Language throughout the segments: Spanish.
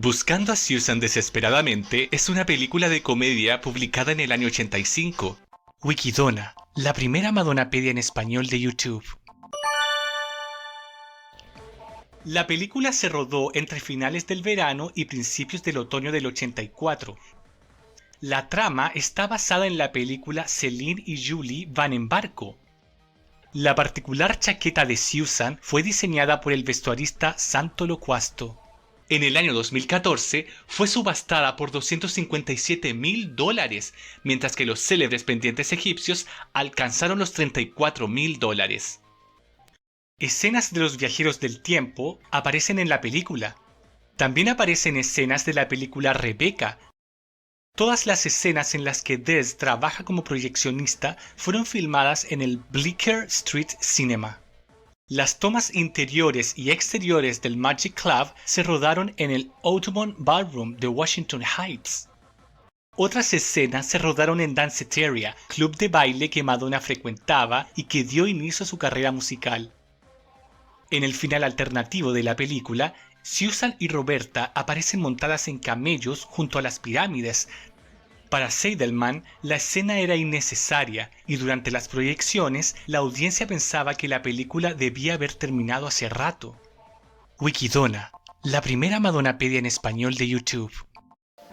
Buscando a Susan desesperadamente es una película de comedia publicada en el año 85. Wikidona, la primera Madonapedia en español de YouTube. La película se rodó entre finales del verano y principios del otoño del 84. La trama está basada en la película Celine y Julie van en barco. La particular chaqueta de Susan fue diseñada por el vestuarista Santo Locuasto. En el año 2014 fue subastada por $257.000, mientras que los célebres pendientes egipcios alcanzaron los $34.000. Escenas de los viajeros del tiempo aparecen en la película. También aparecen escenas de la película Rebecca. Todas las escenas en las que Des trabaja como proyeccionista fueron filmadas en el Bleecker Street Cinema. Las tomas interiores y exteriores del Magic Club se rodaron en el Audubon Ballroom de Washington Heights. Otras escenas se rodaron en Danceteria, club de baile que Madonna frecuentaba y que dio inicio a su carrera musical. En el final alternativo de la película, Susan y Roberta aparecen montadas en camellos junto a las pirámides. Para Seidelman, la escena era innecesaria y durante las proyecciones la audiencia pensaba que la película debía haber terminado hace rato. Wikidona, la primera Madonapedia en español de YouTube.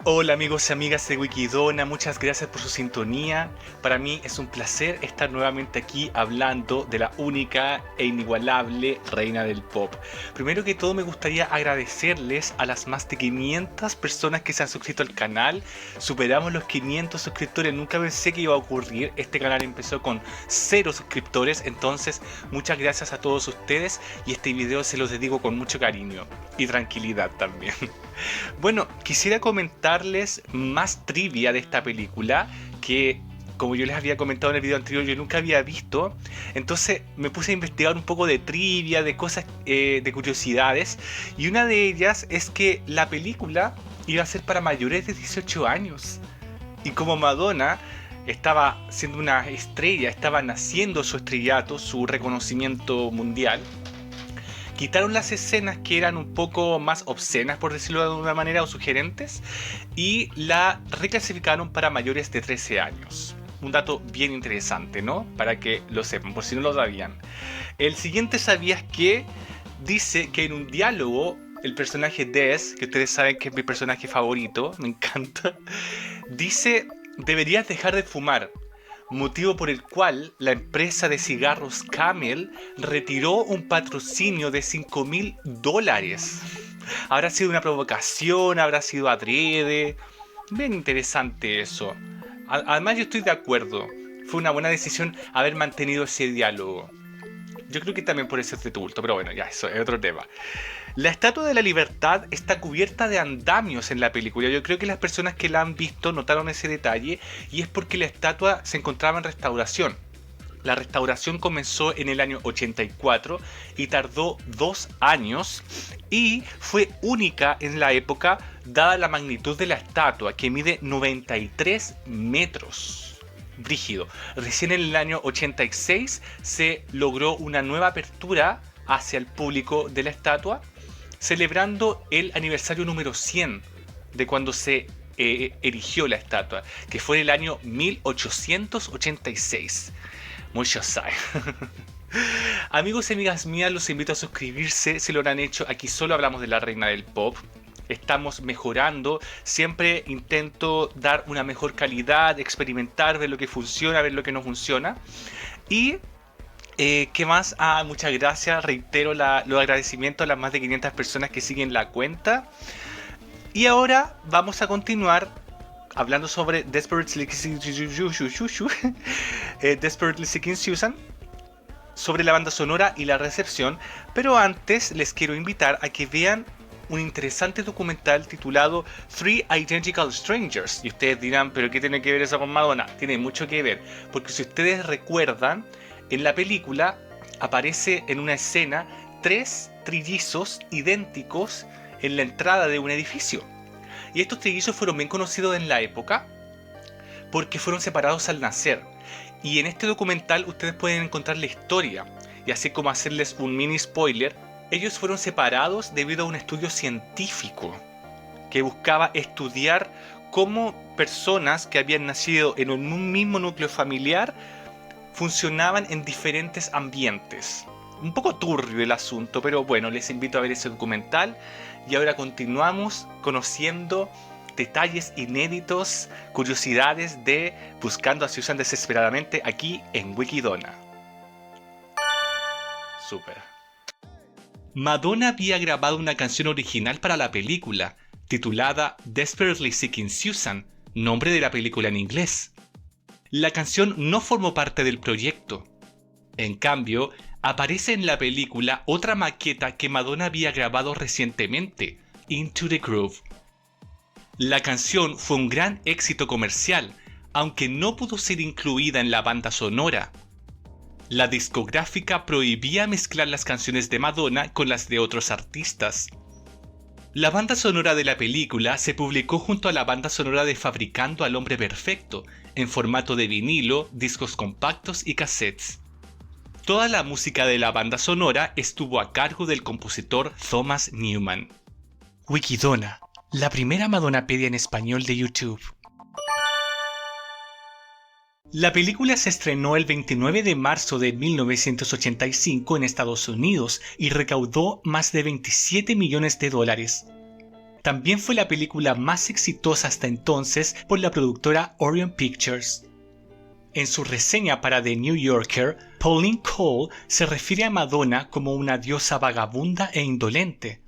Hola amigos y amigas de Wikidona, muchas gracias por su sintonía. Para mí es un placer estar nuevamente aquí hablando de la única e inigualable reina del pop. Primero que todo me gustaría agradecerles a las más de 500 personas que se han suscrito al canal. Superamos los 500 suscriptores, nunca pensé que iba a ocurrir. Este canal empezó con 0 suscriptores, entonces muchas gracias a todos ustedes y este video se los dedico con mucho cariño y tranquilidad también. Bueno, quisiera comentarles más trivia de esta película que, como yo les había comentado en el video anterior, yo nunca había visto. Entonces me puse a investigar un poco de trivia, de cosas, de curiosidades. Y una de ellas es que la película iba a ser para mayores de 18 años. Y como Madonna estaba siendo una estrella, estaba naciendo su estrellato, su reconocimiento mundial, quitaron las escenas que eran un poco más obscenas, por decirlo de alguna manera, o sugerentes, y la reclasificaron para mayores de 13 años. Un dato bien interesante, ¿no? Para que lo sepan, por si no lo sabían. El siguiente sabías que dice que en un diálogo, el personaje Des, que ustedes saben que es mi personaje favorito, me encanta, dice: deberías dejar de fumar. Motivo por el cual la empresa de cigarros Camel retiró un patrocinio de $5.000. ¿Habrá sido una provocación? ¿Habrá sido adrede? Bien interesante eso. Además yo estoy de acuerdo. Fue una buena decisión haber mantenido ese diálogo. Yo creo que también por ese tumulto, pero bueno, ya eso es otro tema. La Estatua de la Libertad está cubierta de andamios en la película. Yo creo que las personas que la han visto notaron ese detalle y es porque la estatua se encontraba en restauración. La restauración comenzó en el año 84 y tardó 2 años y fue única en la época dada la magnitud de la estatua, que mide 93 metros. Brígido. Recién en el año 86 se logró una nueva apertura hacia el público de la estatua, celebrando el aniversario número 100 de cuando se erigió la estatua, que fue en el año 1886. Muchos saben. Amigos y amigas mías, los invito a suscribirse si lo han hecho. Aquí solo hablamos de la reina del pop. Estamos mejorando, siempre intento dar una mejor calidad, experimentar, ver lo que funciona, ver lo que no funciona. Y ¿qué más? Muchas gracias, reitero los agradecimientos a las más de 500 personas que siguen la cuenta. Y ahora vamos a continuar hablando sobre Desperately Seeking Susan, sobre la banda sonora y la recepción. Pero antes les quiero invitar a que vean un interesante documental titulado Three Identical Strangers. Y ustedes dirán, ¿pero qué tiene que ver eso con Madonna? Tiene mucho que ver, porque si ustedes recuerdan, en la película aparece en una escena 3 trillizos idénticos en la entrada de un edificio. Y estos trillizos fueron bien conocidos en la época porque fueron separados al nacer. Y en este documental ustedes pueden encontrar la historia. Y así como hacerles un mini spoiler, ellos fueron separados debido a un estudio científico. que buscaba estudiar cómo personas que habían nacido en un mismo núcleo familiar funcionaban en diferentes ambientes. Un poco turbio el asunto, pero bueno, les invito a ver ese documental. Y ahora continuamos conociendo detalles inéditos, curiosidades de Buscando a Susan desesperadamente aquí en Wikidona. Súper. Madonna había grabado una canción original para la película, titulada Desperately Seeking Susan, nombre de la película en inglés. La canción no formó parte del proyecto. En cambio, aparece en la película otra maqueta que Madonna había grabado recientemente, Into the Groove. La canción fue un gran éxito comercial, aunque no pudo ser incluida en la banda sonora. La discográfica prohibía mezclar las canciones de Madonna con las de otros artistas. La banda sonora de la película se publicó junto a la banda sonora de Fabricando al Hombre Perfecto, en formato de vinilo, discos compactos y cassettes. Toda la música de la banda sonora estuvo a cargo del compositor Thomas Newman. Wikidona, la primera Madonnapedia en español de YouTube. La película se estrenó el 29 de marzo de 1985 en Estados Unidos y recaudó más de 27 millones de dólares. También fue la película más exitosa hasta entonces por la productora Orion Pictures. En su reseña para The New Yorker, Pauline Cole se refiere a Madonna como una diosa vagabunda e indolente.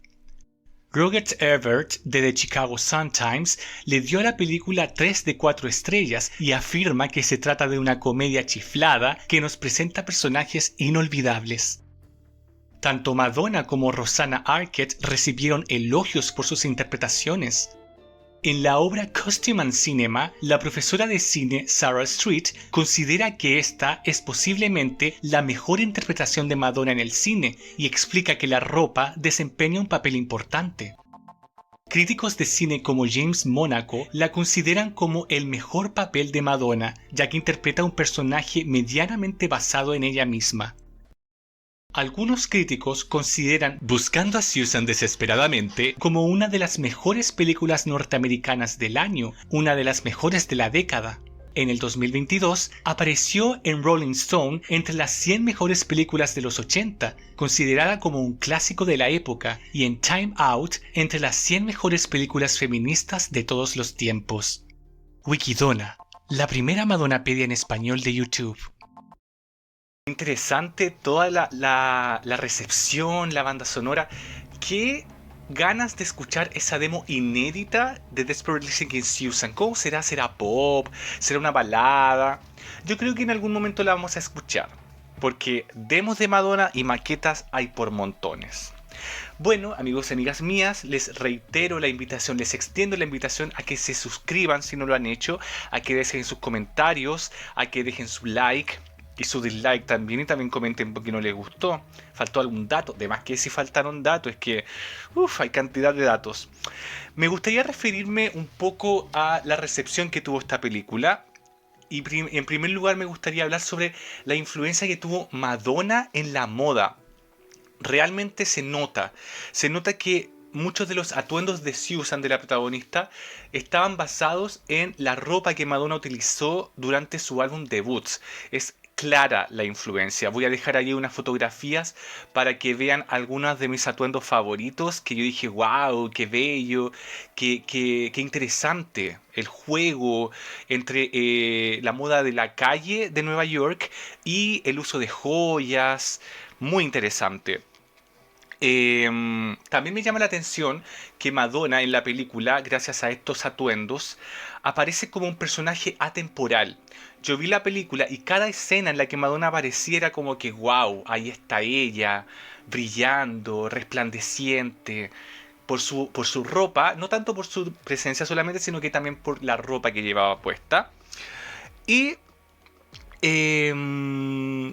Roger Ebert de The Chicago Sun-Times le dio a la película 3 de 4 estrellas y afirma que se trata de una comedia chiflada que nos presenta personajes inolvidables. Tanto Madonna como Rosanna Arquette recibieron elogios por sus interpretaciones. En la obra Costume and Cinema, la profesora de cine Sarah Street considera que esta es posiblemente la mejor interpretación de Madonna en el cine y explica que la ropa desempeña un papel importante. Críticos de cine como James Monaco la consideran como el mejor papel de Madonna, ya que interpreta un personaje medianamente basado en ella misma. Algunos críticos consideran Buscando a Susan desesperadamente como una de las mejores películas norteamericanas del año, una de las mejores de la década. En el 2022 apareció en Rolling Stone entre las 100 mejores películas de los 80, considerada como un clásico de la época, y en Time Out entre las 100 mejores películas feministas de todos los tiempos. Wikidona, la primera Madonnapedia en español de YouTube. Interesante toda la recepción, la banda sonora. Qué ganas de escuchar esa demo inédita de Desperately Seeking Susan. ¿Cómo será? ¿Será pop? ¿Será una balada? Yo creo que en algún momento la vamos a escuchar, porque demos de Madonna y maquetas hay por montones. Bueno, amigos y amigas mías, les reitero la invitación, les extiendo la invitación a que se suscriban si no lo han hecho, a que dejen sus comentarios, a que dejen su like y su dislike también, y también comenten por qué no les gustó. ¿Faltó algún dato? De más que si faltaron datos, es que hay cantidad de datos. Me gustaría referirme un poco a la recepción que tuvo esta película. Y en primer lugar me gustaría hablar sobre la influencia que tuvo Madonna en la moda. Realmente se nota que muchos de los atuendos de Susan, de la protagonista, estaban basados en la ropa que Madonna utilizó durante su álbum debut. Es clara la influencia. Voy a dejar ahí unas fotografías para que vean algunos de mis atuendos favoritos, que yo dije, wow, qué bello, qué interesante el juego entre la moda de la calle de Nueva York y el uso de joyas. Muy interesante. También me llama la atención que Madonna en la película, gracias a estos atuendos, aparece como un personaje atemporal. Yo vi la película y cada escena en la que Madonna apareciera como que, wow, ahí está ella, brillando, resplandeciente, por su ropa, no tanto por su presencia solamente, sino que también por la ropa que llevaba puesta. Y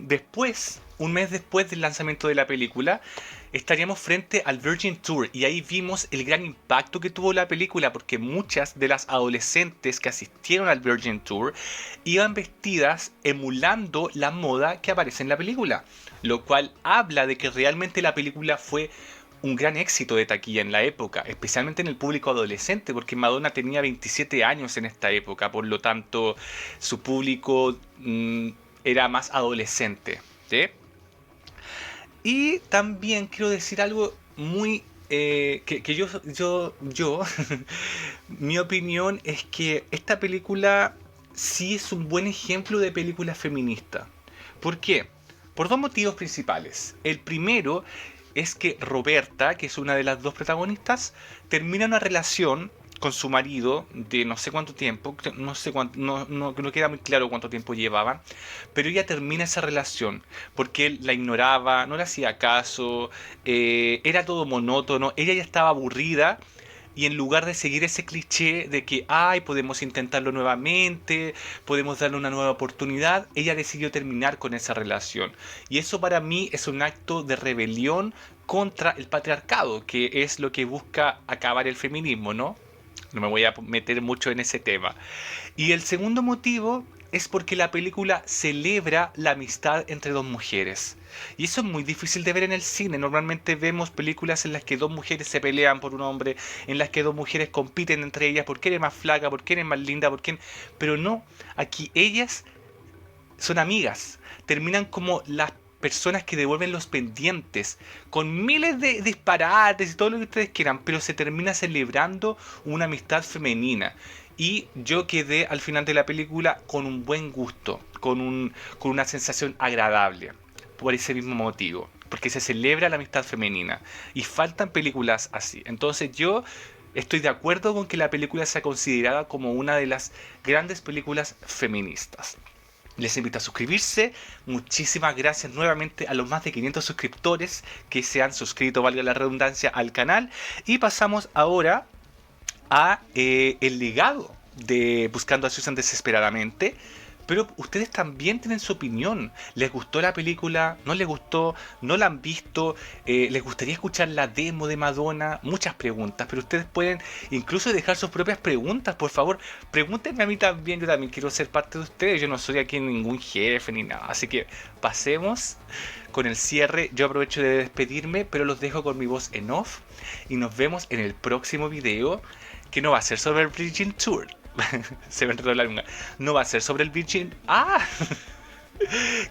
después, un mes después del lanzamiento de la película, estaríamos frente al Virgin Tour y ahí vimos el gran impacto que tuvo la película, porque muchas de las adolescentes que asistieron al Virgin Tour iban vestidas emulando la moda que aparece en la película, lo cual habla de que realmente la película fue un gran éxito de taquilla en la época, especialmente en el público adolescente, porque Madonna tenía 27 años en esta época, por lo tanto su público era más adolescente, ¿sí? Y también quiero decir algo muy... que yo mi opinión es que esta película sí es un buen ejemplo de película feminista. ¿Por qué? Por dos motivos principales. El primero es que Roberta, que es una de las dos protagonistas, termina una relación con su marido de no sé cuánto tiempo, no sé cuánto, no queda muy claro cuánto tiempo llevaban, pero ella termina esa relación porque él la ignoraba, no le hacía caso, era todo monótono, ella ya estaba aburrida. Y en lugar de seguir ese cliché de que, ay, podemos intentarlo nuevamente, podemos darle una nueva oportunidad, ella decidió terminar con esa relación. Y eso para mí es un acto de rebelión contra el patriarcado, que es lo que busca acabar el feminismo, ¿no? No me voy a meter mucho en ese tema. Y el segundo motivo es porque la película celebra la amistad entre dos mujeres. Y eso es muy difícil de ver en el cine. Normalmente vemos películas en las que dos mujeres se pelean por un hombre, en las que dos mujeres compiten entre ellas por quién es más flaca, por quién es más linda, por quién... Pero no, aquí ellas son amigas. Terminan como las personas que devuelven los pendientes, con miles de disparates y todo lo que ustedes quieran, pero se termina celebrando una amistad femenina. Y yo quedé al final de la película con un buen gusto, con una sensación agradable, por ese mismo motivo, porque se celebra la amistad femenina. Y faltan películas así. Entonces yo estoy de acuerdo con que la película sea considerada como una de las grandes películas feministas. Les invito a suscribirse. Muchísimas gracias nuevamente a los más de 500 suscriptores que se han suscrito, valga la redundancia, al canal. Y pasamos ahora a el legado de Buscando a Susan Desesperadamente. Pero ustedes también tienen su opinión. ¿Les gustó la película? ¿No les gustó? ¿No la han visto? ¿Les gustaría escuchar la demo de Madonna? Muchas preguntas, pero ustedes pueden incluso dejar sus propias preguntas, por favor. Pregúntenme a mí también, yo también quiero ser parte de ustedes. Yo no soy aquí ningún jefe ni nada. Así que pasemos con el cierre. Yo aprovecho de despedirme, pero los dejo con mi voz en off. Y nos vemos en el próximo video, que no va a ser sobre el Virgin Tour. Se me enredó la lengua. No va a ser sobre el Virgin... ¡Ah!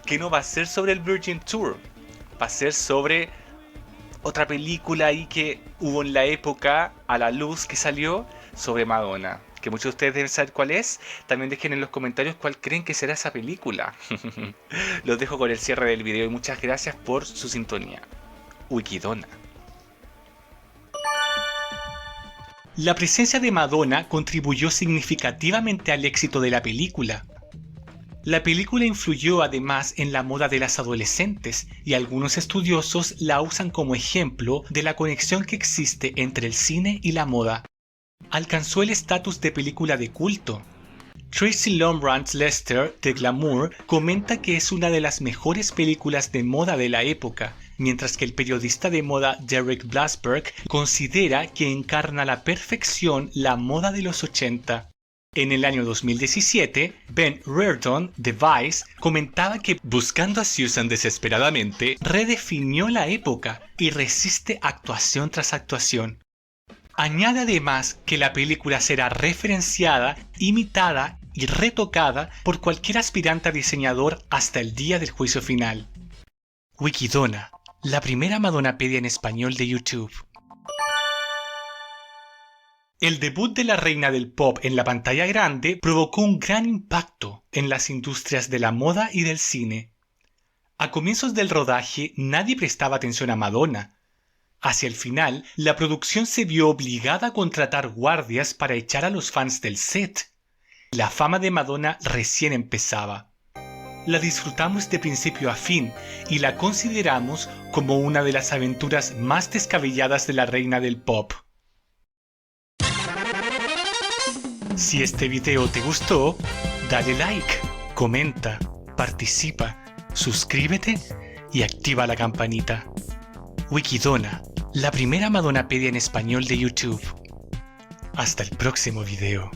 Que no va a ser sobre el Virgin Tour. Va a ser sobre otra película ahí que hubo en la época, a la luz, que salió sobre Madonna. Que muchos de ustedes deben saber cuál es. También dejen en los comentarios cuál creen que será esa película. Los dejo con el cierre del video y muchas gracias por su sintonía. Wikidona. La presencia de Madonna contribuyó significativamente al éxito de la película. La película influyó además en la moda de las adolescentes y algunos estudiosos la usan como ejemplo de la conexión que existe entre el cine y la moda. Alcanzó el estatus de película de culto. Tracy Lombrance Lester de Glamour comenta que es una de las mejores películas de moda de la época, mientras que el periodista de moda Derek Blasberg considera que encarna a la perfección la moda de los 80. En el año 2017, Ben Reardon de Vice comentaba que Buscando a Susan Desesperadamente redefinió la época y resiste actuación tras actuación. Añade además que la película será referenciada, imitada y retocada por cualquier aspirante a diseñador hasta el día del juicio final. Wikidona, la primera Madonapedia en español de YouTube. El debut de la reina del pop en la pantalla grande provocó un gran impacto en las industrias de la moda y del cine. A comienzos del rodaje nadie prestaba atención a Madonna. Hacia el final, la producción se vio obligada a contratar guardias para echar a los fans del set. La fama de Madonna recién empezaba. La disfrutamos de principio a fin y la consideramos como una de las aventuras más descabelladas de la reina del pop. Si este video te gustó, dale like, comenta, participa, suscríbete y activa la campanita. Wikidona, la primera Madonapedia en español de YouTube. Hasta el próximo video.